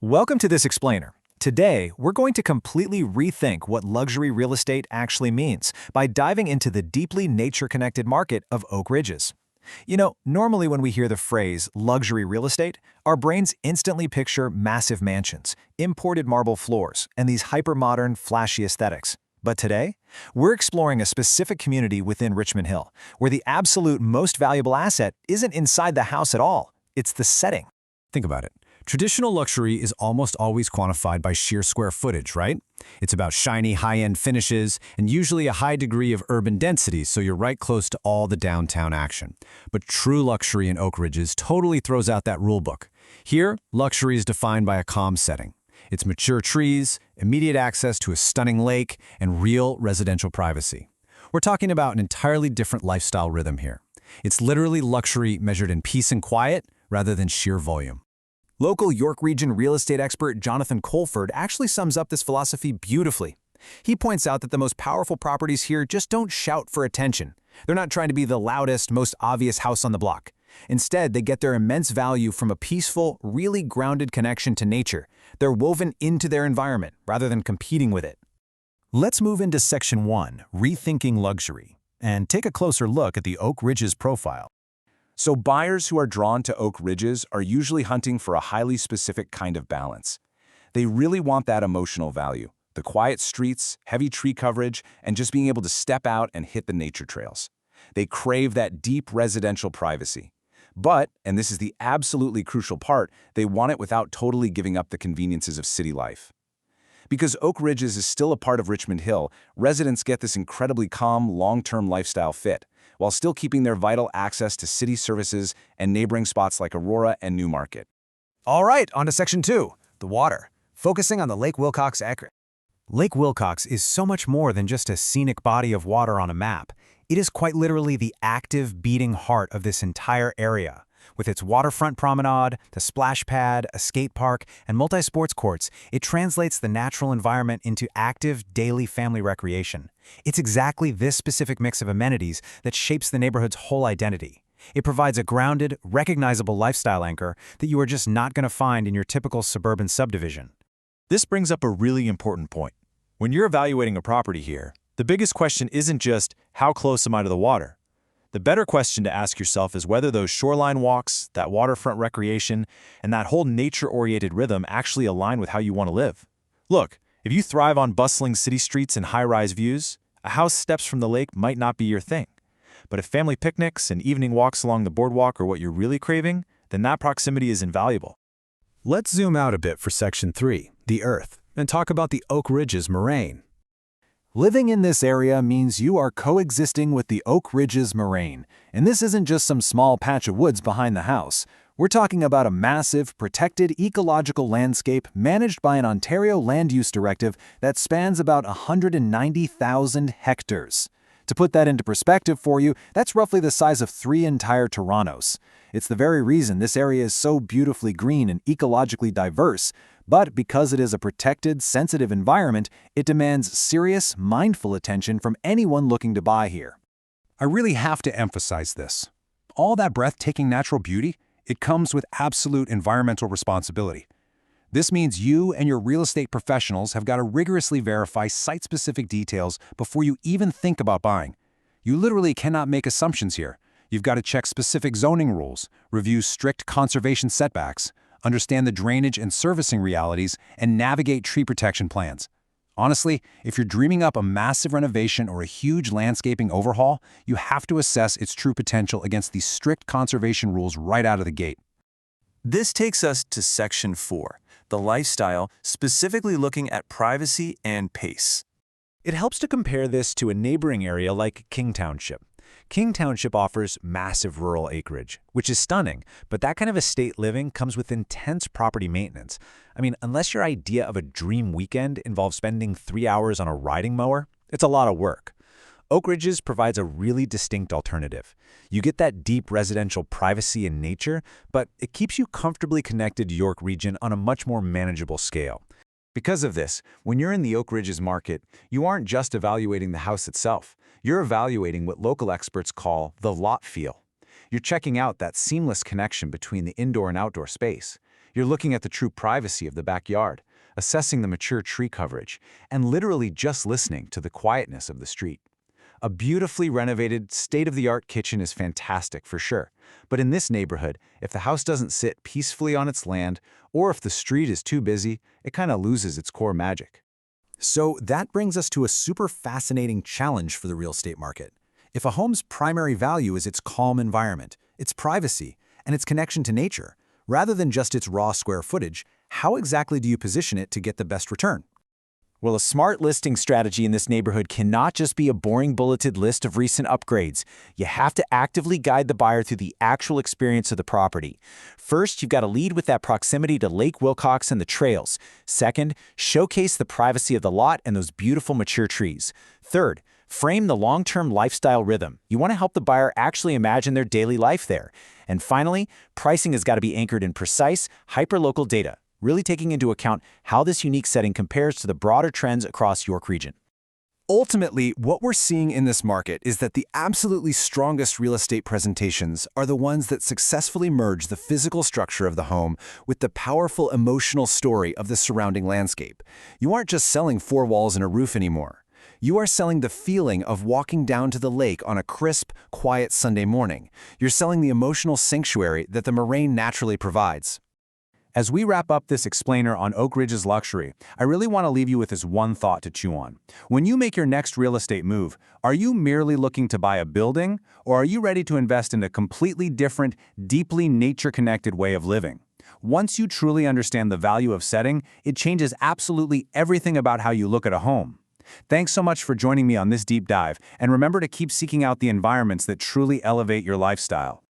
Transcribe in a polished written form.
Welcome to this explainer. Today, we're going to completely rethink what luxury real estate actually means by diving into the deeply nature-connected market of Oak Ridges. Normally when we hear the phrase luxury real estate, our brains instantly picture massive mansions, imported marble floors, and these hyper-modern, flashy aesthetics. But today, we're exploring a specific community within Richmond Hill, where the absolute most valuable asset isn't inside the house at all, it's the setting. Think about it. Traditional luxury is almost always quantified by sheer square footage, right? It's about shiny, high-end finishes and usually a high degree of urban density, so you're right close to all the downtown action. But true luxury in Oak Ridges totally throws out that rulebook. Here, luxury is defined by a calm setting. It's mature trees, immediate access to a stunning lake, and real residential privacy. We're talking about an entirely different lifestyle rhythm here. It's literally luxury measured in peace and quiet rather than sheer volume. Local York Region real estate expert Jonathan Colford actually sums up this philosophy beautifully. He points out that the most powerful properties here just don't shout for attention. They're not trying to be the loudest, most obvious house on the block. Instead, they get their immense value from a peaceful, really grounded connection to nature. They're woven into their environment rather than competing with it. Let's move into Section 1, Rethinking Luxury, and take a closer look at the Oak Ridges profile. So buyers who are drawn to Oak Ridges are usually hunting for a highly specific kind of balance. They really want that emotional value, the quiet streets, heavy tree coverage, and just being able to step out and hit the nature trails. They crave that deep residential privacy. But, and this is the absolutely crucial part, they want it without totally giving up the conveniences of city life. Because Oak Ridges is still a part of Richmond Hill, residents get this incredibly calm, long-term lifestyle fit, while still keeping their vital access to city services and neighboring spots like Aurora and Newmarket. All right, on to Section 2, the water, focusing on the Lake Wilcox acre. Lake Wilcox is so much more than just a scenic body of water on a map. It is quite literally the active, beating heart of this entire area. With its waterfront promenade, the splash pad, a skate park, and multi-sports courts, it translates the natural environment into active, daily family recreation. It's exactly this specific mix of amenities that shapes the neighborhood's whole identity. It provides a grounded, recognizable lifestyle anchor that you are just not going to find in your typical suburban subdivision. This brings up a really important point. When you're evaluating a property here, the biggest question isn't just, how close am I to the water? The better question to ask yourself is whether those shoreline walks, that waterfront recreation, and that whole nature-oriented rhythm actually align with how you want to live. Look, if you thrive on bustling city streets and high-rise views, a house steps from the lake might not be your thing. But if family picnics and evening walks along the boardwalk are what you're really craving, then that proximity is invaluable. Let's zoom out a bit for Section 3, the Earth, and talk about the Oak Ridges Moraine. Living in this area means you are coexisting with the Oak Ridges Moraine, and this isn't just some small patch of woods behind the house. We're talking about a massive, protected ecological landscape managed by an Ontario land use directive that spans about 190,000 hectares. To put that into perspective for you, that's roughly the size of 3 entire Torontos. It's the very reason this area is so beautifully green and ecologically diverse, but because it is a protected, sensitive environment, it demands serious, mindful attention from anyone looking to buy here. I really have to emphasize this. All that breathtaking natural beauty, it comes with absolute environmental responsibility. This means you and your real estate professionals have got to rigorously verify site-specific details before you even think about buying. You literally cannot make assumptions here. You've got to check specific zoning rules, review strict conservation setbacks, understand the drainage and servicing realities, and navigate tree protection plans. Honestly, if you're dreaming up a massive renovation or a huge landscaping overhaul, you have to assess its true potential against these strict conservation rules right out of the gate. This takes us to Section 4, the lifestyle, specifically looking at privacy and pace. It helps to compare this to a neighboring area like King Township. King Township offers massive rural acreage, which is stunning, but that kind of estate living comes with intense property maintenance. I mean, unless your idea of a dream weekend involves spending 3 hours on a riding mower, it's a lot of work. Oak Ridges provides a really distinct alternative. You get that deep residential privacy and nature, but it keeps you comfortably connected to York Region on a much more manageable scale. Because of this, when you're in the Oak Ridges market, you aren't just evaluating the house itself. You're evaluating what local experts call the lot feel. You're checking out that seamless connection between the indoor and outdoor space. You're looking at the true privacy of the backyard, assessing the mature tree coverage, and literally just listening to the quietness of the street. A beautifully renovated, state-of-the-art kitchen is fantastic for sure, but in this neighborhood, if the house doesn't sit peacefully on its land, or if the street is too busy, it kind of loses its core magic. So that brings us to a super fascinating challenge for the real estate market. If a home's primary value is its calm environment, its privacy, and its connection to nature, rather than just its raw square footage, how exactly do you position it to get the best return? Well, a smart listing strategy in this neighborhood cannot just be a boring bulleted list of recent upgrades. You have to actively guide the buyer through the actual experience of the property. First, you've got to lead with that proximity to Lake Wilcox and the trails. Second, showcase the privacy of the lot and those beautiful mature trees. Third, frame the long-term lifestyle rhythm. You want to help the buyer actually imagine their daily life there. And finally, pricing has got to be anchored in precise, hyperlocal data, really taking into account how this unique setting compares to the broader trends across York region. Ultimately, what we're seeing in this market is that the absolutely strongest real estate presentations are the ones that successfully merge the physical structure of the home with the powerful emotional story of the surrounding landscape. You aren't just selling four walls and a roof anymore. You are selling the feeling of walking down to the lake on a crisp, quiet Sunday morning. You're selling the emotional sanctuary that the Moraine naturally provides. As we wrap up this explainer on Oak Ridge's luxury, I really want to leave you with this one thought to chew on. When you make your next real estate move, are you merely looking to buy a building, or are you ready to invest in a completely different, deeply nature-connected way of living? Once you truly understand the value of setting, it changes absolutely everything about how you look at a home. Thanks so much for joining me on this deep dive, and remember to keep seeking out the environments that truly elevate your lifestyle.